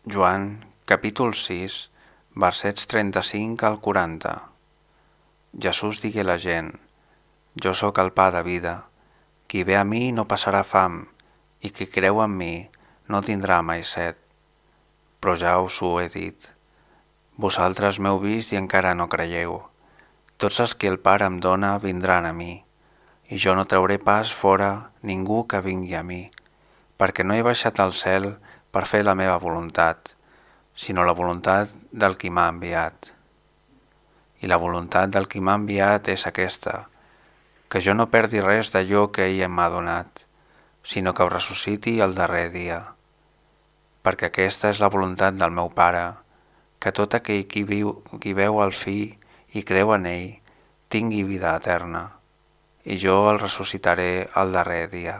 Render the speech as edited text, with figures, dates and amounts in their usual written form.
Joan, capítol 6, versets 35 al 40. Jesús digué a la gent: Jo sóc el pa de vida. Qui ve a mi no passarà fam, i qui creu en mi no tindrà mai set. Però ja us ho he dit. Vosaltres m'heu vist i encara no creieu. Tots els que el Pare em dóna vindran a mi, i jo no trauré pas fora ningú que vingui a mi, perquè no he baixat al cel per fer la meva voluntat, sinó la voluntat del qui m'ha enviat. I la voluntat del qui m'ha enviat és aquesta, que jo no perdi res d'allò que ell m'ha donat, sinó que ho ressusciti el darrer dia. Perquè aquesta és la voluntat del meu Pare, que tot aquell qui veu el Fill i creu en ell tingui vida eterna, i jo el ressuscitaré el darrer dia.